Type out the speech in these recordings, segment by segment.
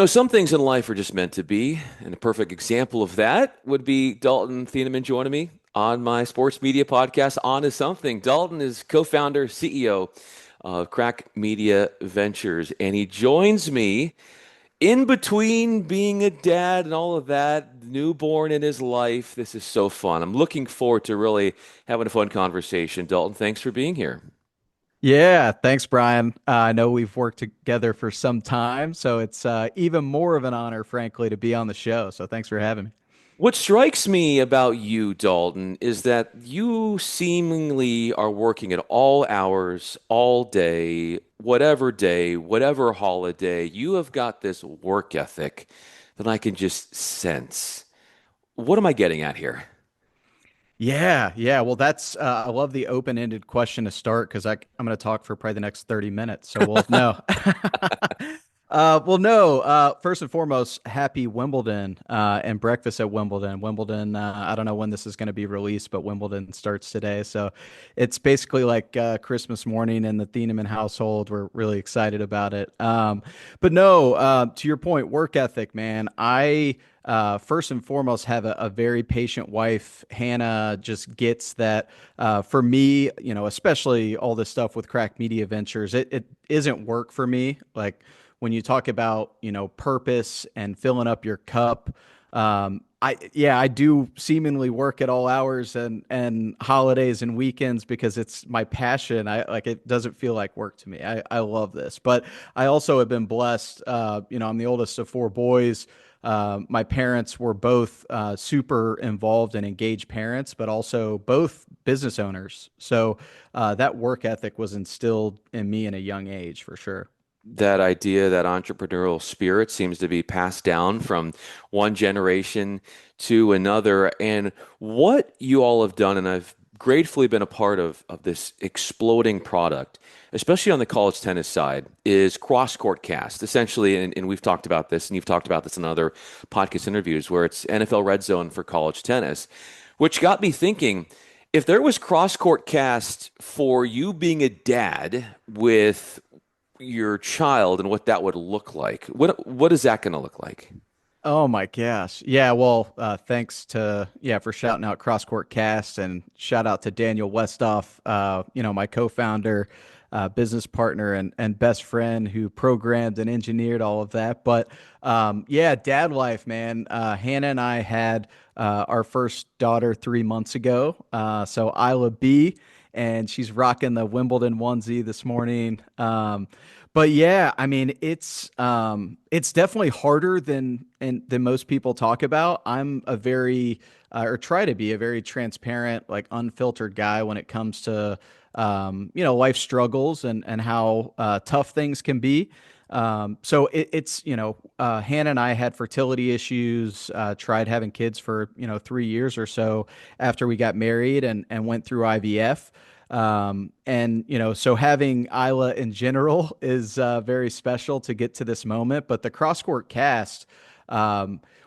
Some things in life are just meant to be, and a perfect example of that would be Dalton Thieneman joining me on my sports media podcast, On is Something. Dalton is co-founder, CEO of Crack Media Ventures, and he joins me in between being a dad and all of that, newborn in his life. This is so fun. I'm looking forward to really having a fun conversation. Dalton, thanks for being here. Yeah, thanks, Brian. I know we've worked together for some time, so it's even more of an honor, frankly, to be on the show. So thanks for having me. What strikes me about you, Dalton, is that you seemingly are working at all hours, all day, whatever holiday. You have got this work ethic that I can just sense. What am I getting at here? Yeah. Well, I love the open-ended question to start because I'm going to talk for probably the next 30 minutes. So we'll no. Well, no. First and foremost, happy Wimbledon and breakfast at Wimbledon. Wimbledon. I don't know when this is going to be released, but Wimbledon starts today, so it's basically like Christmas morning in the Thieneman household. We're really excited about it. But no, to your point, work ethic, man. I first and foremost have a very patient wife. Hannah just gets that. For me, especially all this stuff with Crack Media Ventures, it isn't work for me. Like when you talk about, purpose and filling up your cup. I do seemingly work at all hours and holidays and weekends because it's my passion. I like it doesn't feel like work to me. I love this, but I also have been blessed. I'm the oldest of four boys. My parents were both super involved and engaged parents, but also both business owners. So that work ethic was instilled in me in a young age for sure. That idea, that entrepreneurial spirit seems to be passed down from one generation to another. And what you all have done, and I've gratefully been a part of this exploding product, especially on the college tennis side, is cross-court cast. Essentially, and we've talked about this, and you've talked about this in other podcast interviews, where it's NFL Red Zone for college tennis, which got me thinking, if there was cross-court cast for you being a dad with your child and what that would look like. What is that going to look like? Oh my gosh. Yeah, well, thanks to for shouting out Cross Court Cast and shout out to Daniel Westoff, my co-founder, business partner and best friend who programmed and engineered all of that. But yeah, dad life, man. Hannah and I had our first daughter 3 months ago. So Isla B, and she's rocking the Wimbledon onesie this morning. But yeah, I mean it's definitely harder than most people talk about. I'm a very or try to be a very transparent, like unfiltered guy when it comes to life struggles and how tough things can be. So it's Hannah and I had fertility issues, tried having kids for 3 years or so after we got married and went through IVF. And so having Isla in general is very special to get to this moment. But the cross court cast,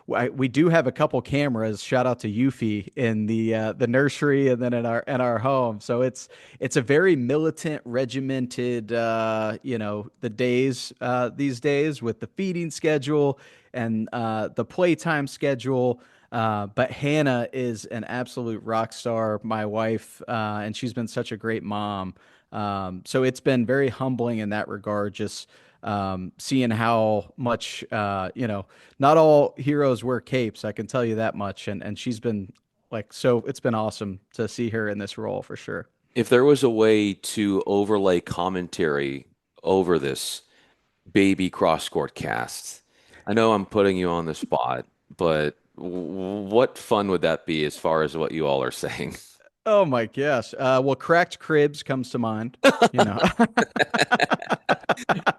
we do have a couple cameras. Shout out to Yuffie in the nursery and then in our home. So it's a very militant, regimented, the days these days with the feeding schedule and the playtime schedule. But Hannah is an absolute rock star, my wife, and she's been such a great mom. So it's been very humbling in that regard, just seeing how much, not all heroes wear capes, I can tell you that much. And she's been so it's been awesome to see her in this role for sure. If there was a way to overlay commentary over this baby cross-court cast, I know I'm putting you on the spot, but what fun would that be as far as what you all are saying? Oh my gosh. Well, cracked cribs comes to mind, you know.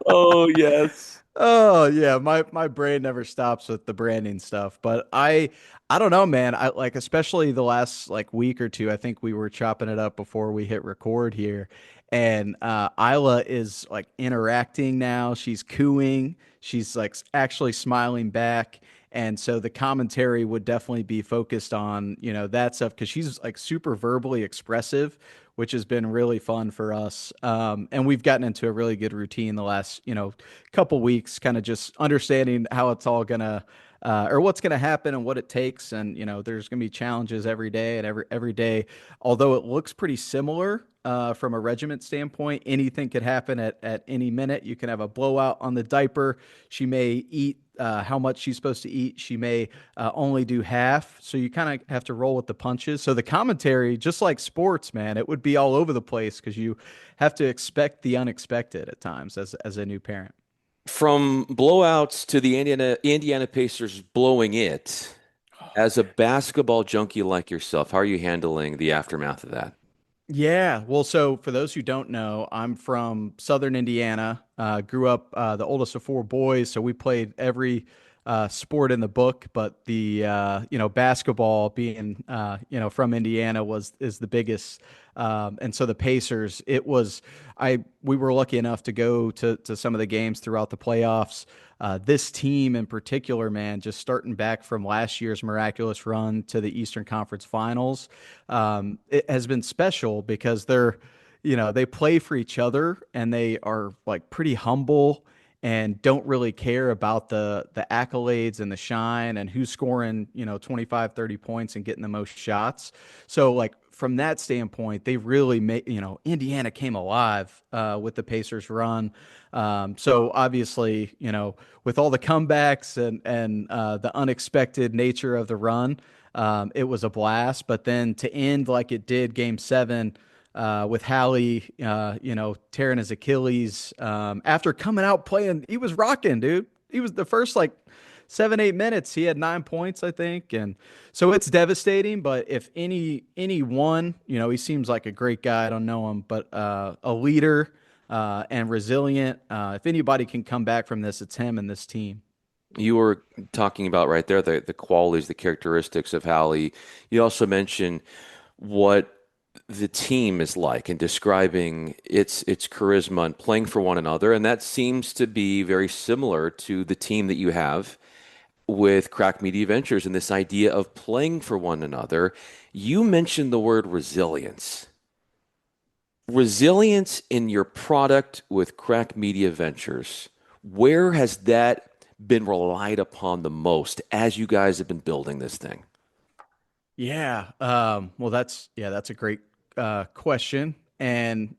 Oh, yes. Oh yeah, my brain never stops with the branding stuff, but I don't know, man. I like especially the last like week or two. I think we were chopping it up before we hit record here, and Isla is like interacting now. She's cooing. She's like actually smiling back, and so the commentary would definitely be focused on that stuff because she's like super verbally expressive, which has been really fun for us. And we've gotten into a really good routine the last, couple weeks, kind of just understanding how it's all gonna or what's going to happen and what it takes. And, there's going to be challenges every day and every day, although it looks pretty similar from a regiment standpoint, anything could happen at any minute. You can have a blowout on the diaper. She may eat how much she's supposed to eat. She may only do half. So you kind of have to roll with the punches. So the commentary, just like sports, man, it would be all over the place because you have to expect the unexpected at times as a new parent. From blowouts to the Indiana Pacers blowing it, as a basketball junkie like yourself, how are you handling the aftermath of that? Yeah, well, so for those who don't know, I'm from Southern Indiana. Grew up the oldest of four boys, so we played every sport in the book. But the basketball being from Indiana was is the biggest, and so the Pacers. It was we were lucky enough to go to some of the games throughout the playoffs. This team in particular, man, just starting back from last year's miraculous run to the Eastern Conference Finals, it has been special because they play for each other and they are like pretty humble and don't really care about the accolades and the shine and who's scoring, 25, 30 points and getting the most shots. So like from that standpoint, they really made, Indiana came alive with the Pacers run. So obviously, with all the comebacks and the unexpected nature of the run, it was a blast. But then to end like it did Game 7 with Hallie, tearing his Achilles after coming out playing. He was rocking, dude. He was the first like 7, 8 minutes. He had 9 points, I think, and so it's devastating. But if anyone, he seems like a great guy. I don't know him, but a leader and resilient. If anybody can come back from this, it's him and this team. You were talking about right there the qualities, the characteristics of Hallie. You also mentioned what the team is like and describing its charisma and playing for one another, and that seems to be very similar to the team that you have with Crack Media Ventures and this idea of playing for one another. You mentioned the word resilience. Resilience in your product with Crack Media Ventures. Where has that been relied upon the most as you guys have been building this thing? Yeah. Well, that's a great question, and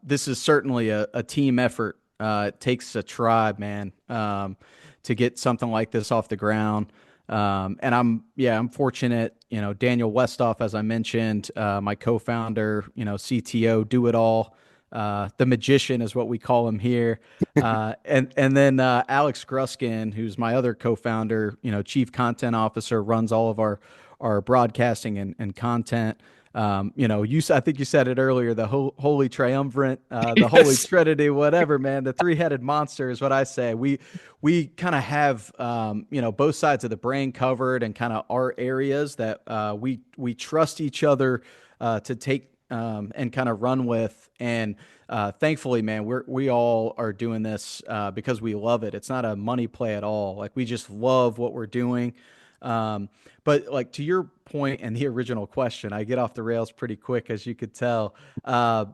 this is certainly a team effort. It takes a tribe, man, to get something like this off the ground. And I'm fortunate. Daniel Westoff, as I mentioned, my co-founder, CTO, do it all. The magician is what we call him here. And then Alex Gruskin, who's my other co-founder, chief content officer, runs all of our broadcasting and content. I think you said it earlier, the holy triumvirate, the holy Yes. trinity, whatever, man, the three-headed monster is what I say. We kind of have, both sides of the brain covered and kind of our areas that we trust each other to take and kind of run with. And thankfully, man, we all are doing this because we love it. It's not a money play at all. Like we just love what we're doing. Um, but like to your point and the original question, I get off the rails pretty quick, as you could tell.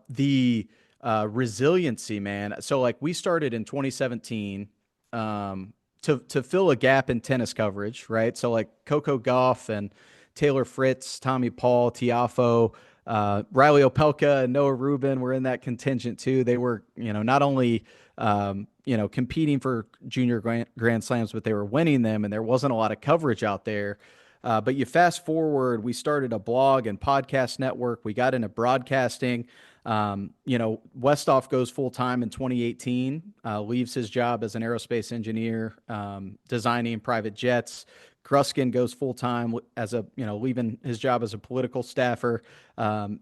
The resiliency, man. So like we started in 2017 to fill a gap in tennis coverage, right? So like Coco Gauff and Taylor Fritz, Tommy Paul, Tiafo, Riley Opelka, and Noah Rubin were in that contingent too. They were, not only competing for junior grand slams, but they were winning them, and there wasn't a lot of coverage out there. But you fast forward, we started a blog and podcast network. We got into broadcasting. Westoff goes full time in 2018, leaves his job as an aerospace engineer, designing private jets. Gruskin goes full time as leaving his job as a political staffer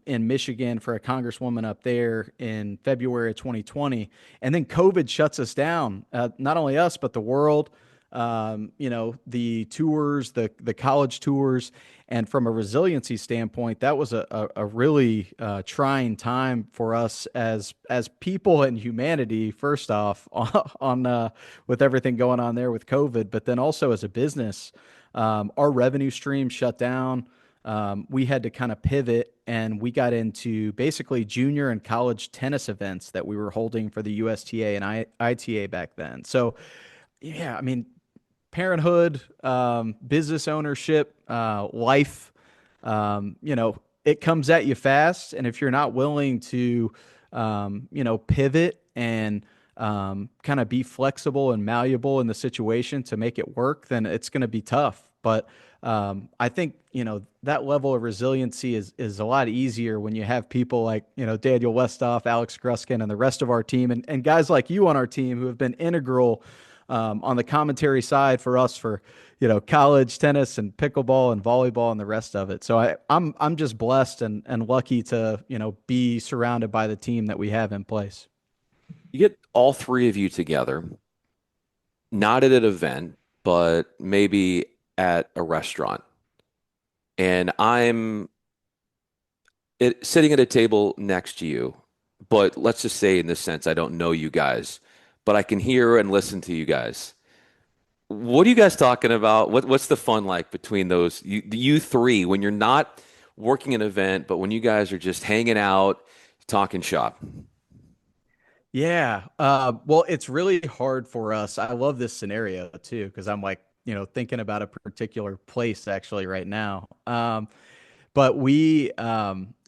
in Michigan for a congresswoman up there in February of 2020. And then COVID shuts us down, not only us, but the world. The tours, the college tours, and from a resiliency standpoint, that was a really trying time for us as people and humanity. First off, on with everything going on there with COVID, but then also as a business, our revenue stream shut down. we had to kind of pivot and we got into basically junior and college tennis events that we were holding for the USTA and ITA back then. So, yeah, I mean, parenthood, business ownership, life, it comes at you fast. And if you're not willing to, pivot and kind of be flexible and malleable in the situation to make it work, then it's going to be tough. But I think, that level of resiliency is a lot easier when you have people like, Daniel Westoff, Alex Gruskin, and the rest of our team, and guys like you on our team who have been integral on the commentary side for us for college tennis and pickleball and volleyball and the rest of it. So I'm just blessed and lucky to be surrounded by the team that we have in place. You get all three of you together, not at an event, but maybe at a restaurant. And sitting at a table next to you, but let's just say in this sense, I don't know you guys, but I can hear and listen to you guys. What are you guys talking about? What's the fun like between you three when you're not working an event, but when you guys are just hanging out, talking shop? Yeah. Well, it's really hard for us. I love this scenario too, because I'm like, thinking about a particular place actually right now. But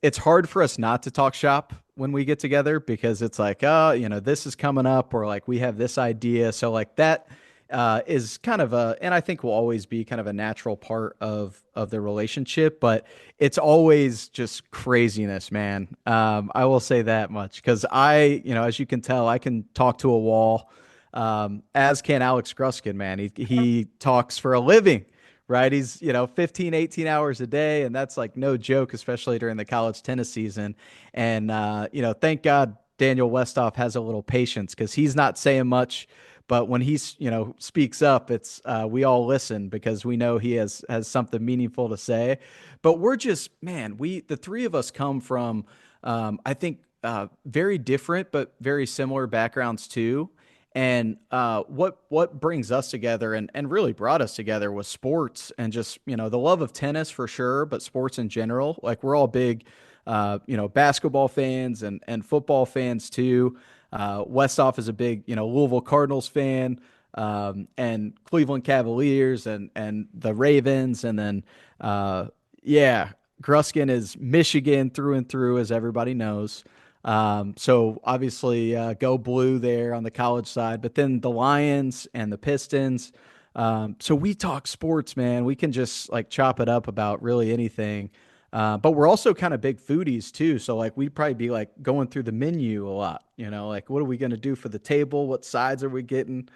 it's hard for us not to talk shop when we get together because it's like, oh, this is coming up, or like we have this idea. So like that is kind of and I think will always be kind of a natural part of the relationship, but it's always just craziness, man. I will say that much because as you can tell, I can talk to a wall, as can Alex Gruskin, man. He talks for a living. Right. He's, 15, 18 hours a day. And that's like no joke, especially during the college tennis season. And, thank God Daniel Westoff has a little patience because he's not saying much. But when he's, speaks up, it's we all listen because we know he has something meaningful to say. But we're just, man, the three of us come from, I think, very different but very similar backgrounds too. And what brings us together and really brought us together was sports and just, the love of tennis for sure, but sports in general. Like we're all big, basketball fans and football fans too. Westhoff is a big, Louisville Cardinals fan, and Cleveland Cavaliers and the Ravens. And then, yeah, Gruskin is Michigan through and through, as everybody knows. So obviously, go blue there on the college side, but then the Lions and the Pistons. So we talk sports, man. We can just like chop it up about really anything. But we're also kind of big foodies too. So like we'd probably be like going through the menu a lot, like what are we going to do for the table? What sides are we getting?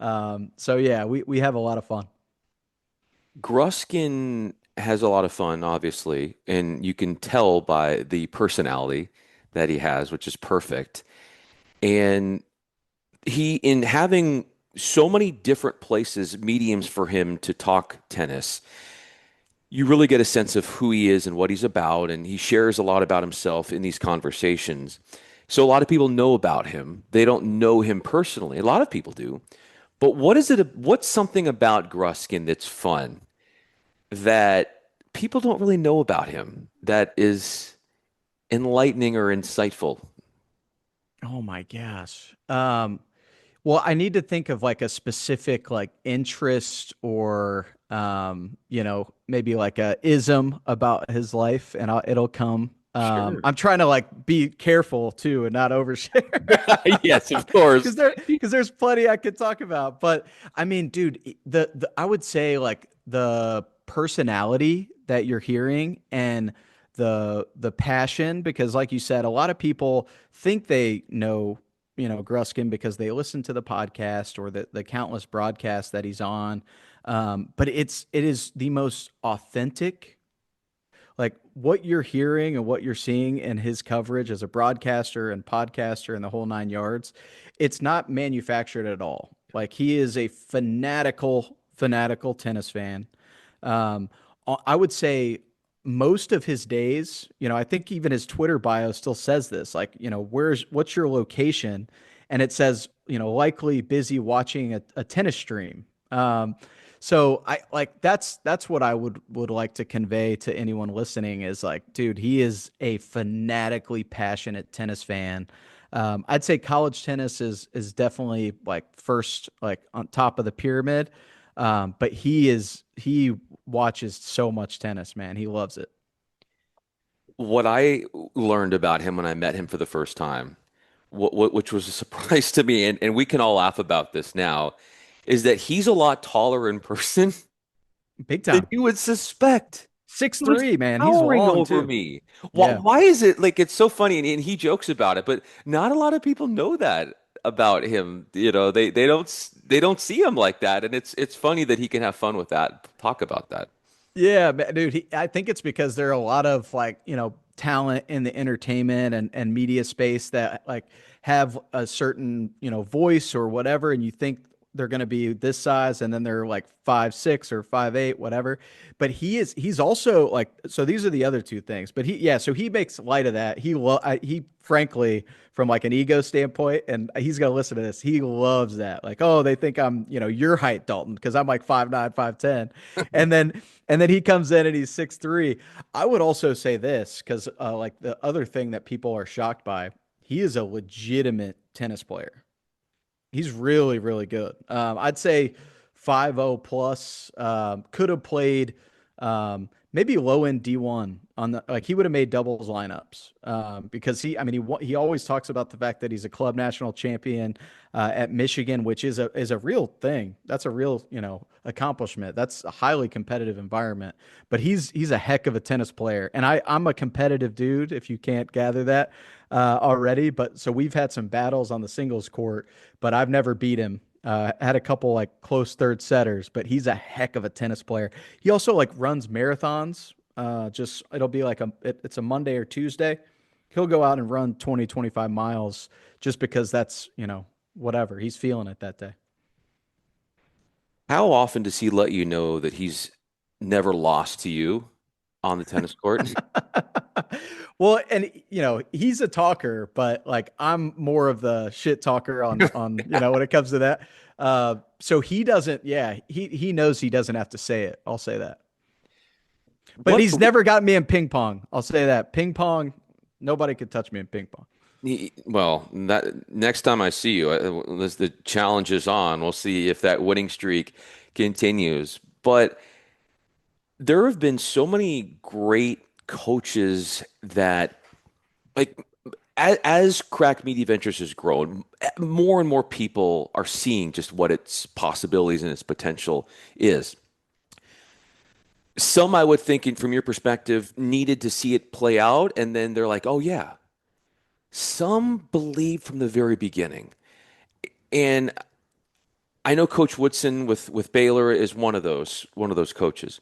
So yeah, we have a lot of fun. Gruskin has a lot of fun, obviously, and you can tell by the personality that he has, which is perfect. And in having so many different places, mediums for him to talk tennis, you really get a sense of who he is and what he's about. And he shares a lot about himself in these conversations. So a lot of people know about him. They don't know him personally. A lot of people do. But what's something about Gruskin that's fun that people don't really know about him that is enlightening or insightful? Oh my gosh. Well, I need to think of like a specific like interest or maybe like a ism about his life and it'll come. Sure. I'm trying to like be careful too and not overshare Yes, of course. because there's plenty I could talk about. But I mean, dude, the I would say like the personality that you're hearing and the passion because like you said, a lot of people think they know Gruskin because they listen to the podcast or the countless broadcasts that he's on. But it is the most authentic, like what you're hearing and what you're seeing in his coverage as a broadcaster and podcaster and the whole nine yards. It's not manufactured at all. Like he is a fanatical tennis fan. Um, I would say most of his days, I think even his Twitter bio still says this, like, what's your location? And it says, likely busy watching a tennis stream. Um, so I like that's what I would like to convey to anyone listening is like, dude, he is a fanatically passionate tennis fan. I'd say college tennis is definitely like first, like on top of the pyramid. But he watches so much tennis, man. He loves it. What I learned about him when I met him for the first time, which was a surprise to me, and we can all laugh about this now, is that he's a lot taller in person Big than time. you would suspect. Six He was three, man. He's towering long over too. me. Yeah. Why is it like it's so funny and he jokes about it, but not a lot of people know that about him. They don't see him like that, and it's funny that he can have fun with that. Talk about that. Yeah, dude. I think it's because there are a lot of like, talent in the entertainment and media space that like have a certain, voice or whatever, and you think they're going to be this size, and then they're like 5'6" or 5'8", whatever. But he's also like, so these are the other two things. But yeah, so he makes light of that. He frankly, from like an ego standpoint, and he's gonna listen to this. He loves that. Like, oh, they think I'm, your height, Dalton, because I'm like 5'9", 5'10", and then he comes in and he's 6'3". I would also say this because like the other thing that people are shocked by, he is a legitimate tennis player. He's really, really good. I'd say 5.0 plus. Could have played maybe low end D1 on the like he would have made doubles lineups because I mean he always talks about the fact that he's a club national champion at Michigan, which is a real thing. That's a real accomplishment. That's a highly competitive environment. But he's a heck of a tennis player, and I'm a competitive dude. If you can't gather that already, but so we've had some battles on the singles court, but I've never beat him. Had a couple like close third setters, but he's a heck of a tennis player. He also like runs marathons. Just it'll be like it's a Monday or Tuesday. He'll go out and run 20, 25 miles just because that's, whatever. He's feeling it that day. How often does he let you know that he's never lost to you on the tennis court? Well, and he's a talker, but like I'm more of the shit talker on when it comes to that. So he doesn't, yeah, he knows he doesn't have to say it. I'll say that. But What he's never got me in ping pong. I'll say that. Ping pong, nobody could touch me in ping pong. Well, that next time I see you, as the challenge is on, we'll see if that winning streak continues. But there have been so many great coaches that, like, as Crack Media Ventures has grown, more and more people are seeing just what its possibilities and its potential is. Some I would think, from your perspective, needed to see it play out, and then they're like, "Oh yeah." Some believe from the very beginning, and I know Coach Woodson with Baylor is one of those coaches.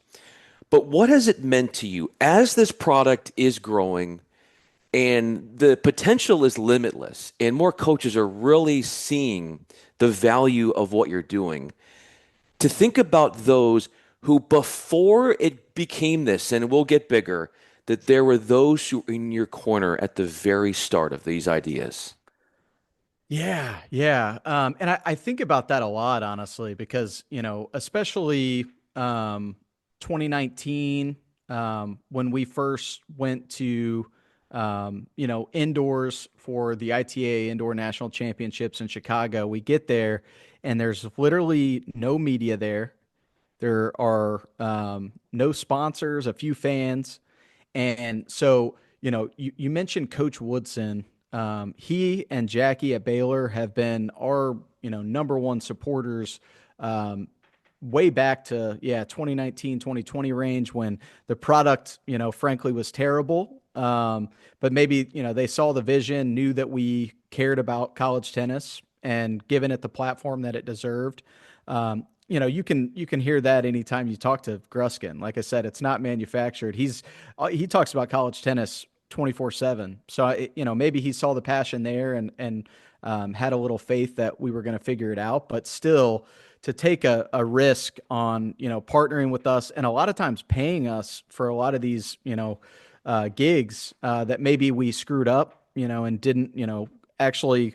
But what has it meant to you as this product is growing and the potential is limitless, and more coaches are really seeing the value of what you're doing? To think about those who, before it became this, and it will get bigger, that there were those who were in your corner at the very start of these ideas. Yeah, yeah. And I think about that a lot, honestly, because, especially 2019, when we first went to, indoors for the ITA Indoor National Championships in Chicago, we get there and there's literally no media there. There are no sponsors, a few fans. And so, you mentioned Coach Woodson. He and Jackie at Baylor have been our, number one supporters way back to, yeah, 2019, 2020 range when the product, frankly was terrible. But maybe, they saw the vision, knew that we cared about college tennis and given it the platform that it deserved. You can hear that anytime you talk to Gruskin. Like I said, it's not manufactured. He talks about college tennis 24/7. So maybe he saw the passion there and had a little faith that we were going to figure it out. But still, to take a risk on partnering with us and a lot of times paying us for a lot of these gigs that maybe we screwed up and didn't actually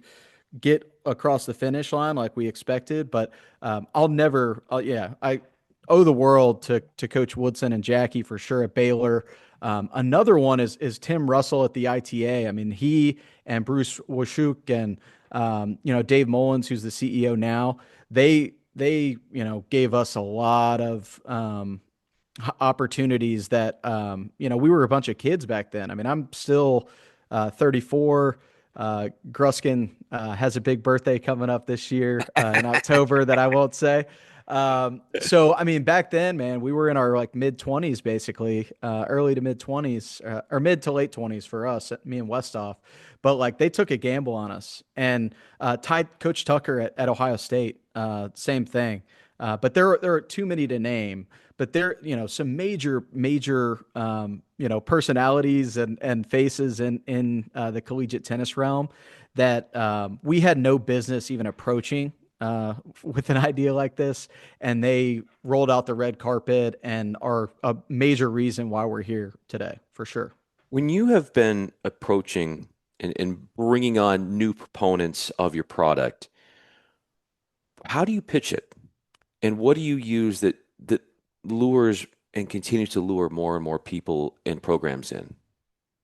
get across the finish line like we expected, but I'll never, yeah, I owe the world to Coach Woodson and Jackie for sure at Baylor. Another one is Tim Russell at the ITA. I mean, he and Bruce Washuk and Dave Mullins, who's the CEO now, they gave us a lot of opportunities that we were a bunch of kids back then. I mean, I'm still 34. Gruskin has a big birthday coming up this year in October that I won't say. So I mean, back then, man, we were in our like mid 20s, basically, early to mid 20s, or mid to late 20s for us, me and Westhoff. But like they took a gamble on us, and Coach Tucker at Ohio State, same thing. But there are too many to name. But there, some major, personalities and faces in the collegiate tennis realm that we had no business even approaching with an idea like this, and they rolled out the red carpet and are a major reason why we're here today, for sure. When you have been approaching and bringing on new proponents of your product, how do you pitch it? And what do you use that lures and continues to lure more and more people and programs in?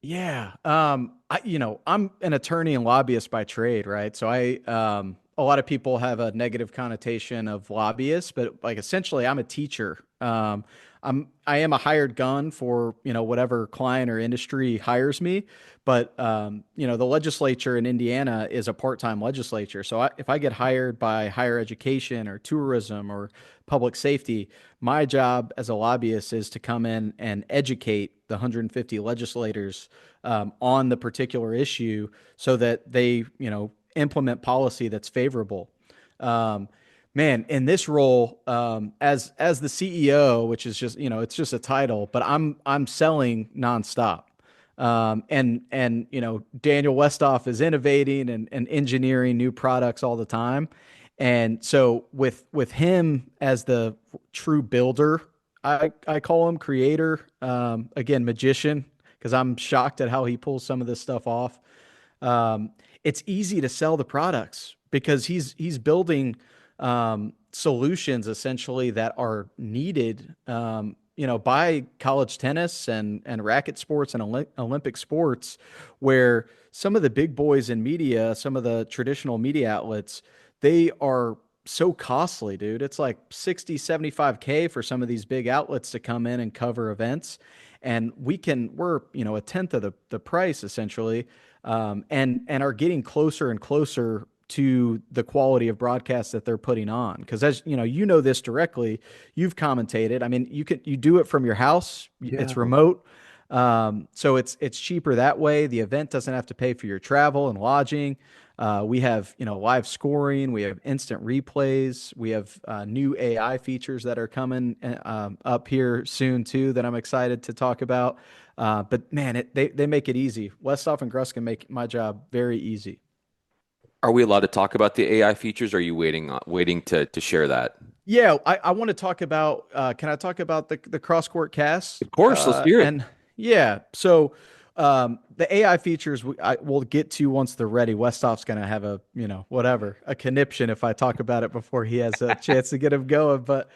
Yeah. I'm an attorney and lobbyist by trade, right? So a lot of people have a negative connotation of lobbyists, but like essentially I'm a teacher. I am a hired gun for, whatever client or industry hires me. But, the legislature in Indiana is a part-time legislature. So if I get hired by higher education or tourism or public safety, my job as a lobbyist is to come in and educate the 150 legislators on the particular issue so that they, implement policy that's favorable. Um, Man, in this role, as the CEO, which is just, it's just a title, but I'm selling nonstop. And Daniel Westoff is innovating and engineering new products all the time. And so with him as the true builder, I call him creator, again, magician, because I'm shocked at how he pulls some of this stuff off. Um, it's easy to sell the products because he's building solutions essentially that are needed, by college tennis and racket sports and Olympic sports, where some of the big boys in media, some of the traditional media outlets, they are so costly, dude. It's like 60, 75K for some of these big outlets to come in and cover events. And we're, a tenth of the price essentially, and are getting closer and closer to the quality of broadcasts that they're putting on. Because as this directly, you've commentated. I mean, you do it from your house. Yeah. It's remote, so it's cheaper that way. The event doesn't have to pay for your travel and lodging. We have live scoring. We have instant replays. We have new AI features that are coming up here soon too that I'm excited to talk about. But man, they make it easy. Westhoff and Gruskin make my job very easy. Are we allowed to talk about the AI features? Or are you waiting to share that? Yeah, I want to talk about. Can I talk about the cross court cast? Of course, let's hear it. And yeah, so the AI features we'll get to once they're ready. Westhoff's gonna have a conniption if I talk about it before he has a chance to get him going. But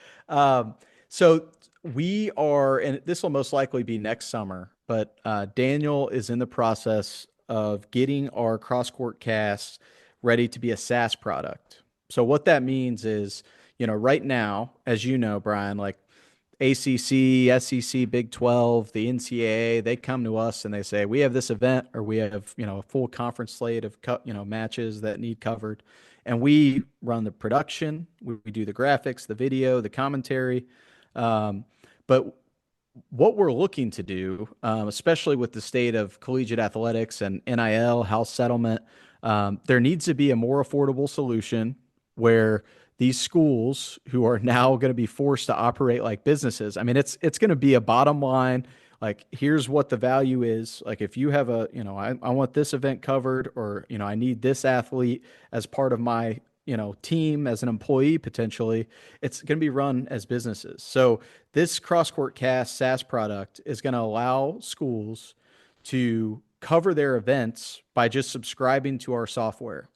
so we are, and this will most likely be next summer. But Daniel is in the process of getting our cross court cast ready to be a SaaS product. So what that means is, right now, as you know, Brian, like ACC, SEC, Big 12, the NCAA, they come to us and they say, we have this event or we have, a full conference slate of, matches that need covered. And we run the production, we do the graphics, the video, the commentary. But what we're looking to do, especially with the state of collegiate athletics and NIL, house settlement, there needs to be a more affordable solution where these schools who are now going to be forced to operate like businesses. I mean, it's going to be a bottom line. Like, here's what the value is. Like, if you have I want this event covered, or, I need this athlete as part of my, team as an employee, potentially, it's going to be run as businesses. So this cross court cast SaaS product is going to allow schools to cover their events by just subscribing to our software.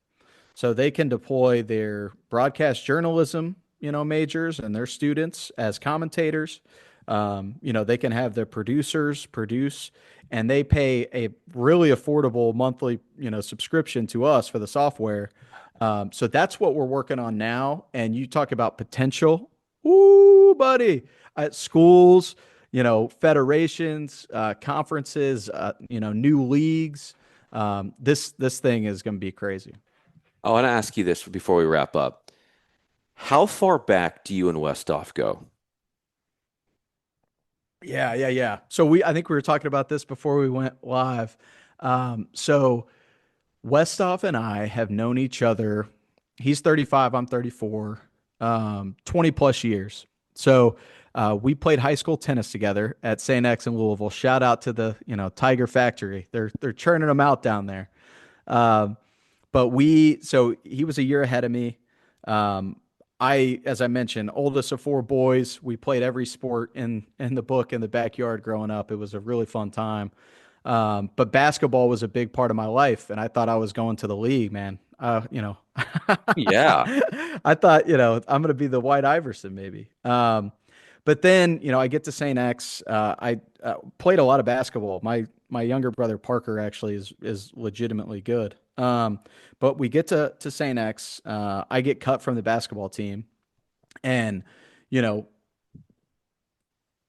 So they can deploy their broadcast journalism, majors and their students as commentators. They can have their producers produce, and they pay a really affordable monthly, subscription to us for the software. So that's what we're working on now. And you talk about potential. Ooh, buddy, at schools, federations, conferences, new leagues. This thing is going to be crazy. I want to ask you this before we wrap up. How far back do you and Westoff go? Yeah, yeah, yeah. I think we were talking about this before we went live. So Westoff and I have known each other. He's 35, I'm 34, 20 plus years. So we played high school tennis together at St. X in Louisville. Shout out to the, Tiger Factory. They're churning them out down there. Um, so he was a year ahead of me. Um, as I mentioned, oldest of four boys. We played every sport in the book in the backyard growing up. It was a really fun time. But basketball was a big part of my life, and I thought I was going to the league, man. Yeah. I thought, I'm going to be the White Iverson, maybe. But then, I get to St. X. I played a lot of basketball. My younger brother Parker actually is legitimately good. But we get to St. X. I get cut from the basketball team, and you know,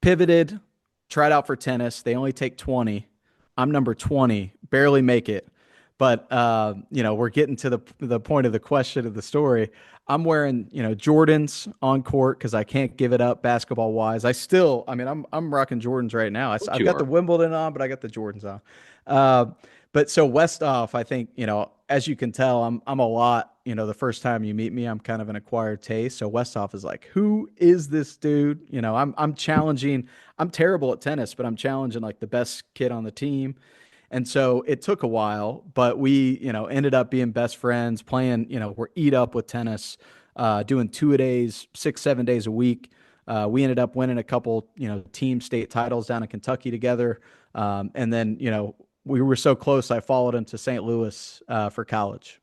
pivoted, tried out for tennis. They only take 20. I'm number 20, barely make it. But we're getting to the point of the question of the story. I'm wearing, Jordans on court because I can't give it up basketball wise. I'm rocking Jordans right now. Of course I've you got the are. Wimbledon on, but I got the Jordans on. But so Westoff, I think, as you can tell, I'm a lot. The first time you meet me, I'm kind of an acquired taste. So Westoff is like, who is this dude? I'm challenging. I'm terrible at tennis, but I'm challenging like the best kid on the team. And so it took a while, but we, ended up being best friends, playing, we're eat up with tennis, doing 2 a days, 6, 7 days a week. We ended up winning a couple, team state titles down in Kentucky together. And then, we were so close, I followed him to St. Louis for college.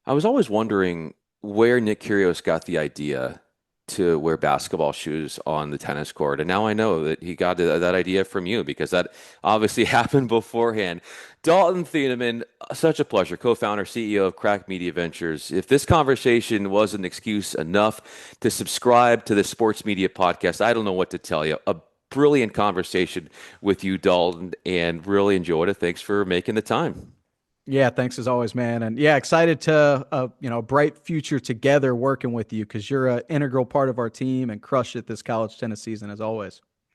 I was always wondering where Nick Kyrgios got the idea to wear basketball shoes on the tennis court. And now I know that he got that idea from you because that obviously happened beforehand. Dalton Thieneman, such a pleasure, co-founder, CEO of Crack Media Ventures. If this conversation was an excuse enough to subscribe to the Sports Media Podcast, I don't know what to tell you. A brilliant conversation with you, Dalton, and really enjoyed it. Thanks for making the time. Yeah, thanks as always, man. And yeah, excited to bright future together working with you because you're an integral part of our team and crush it this college tennis season as always.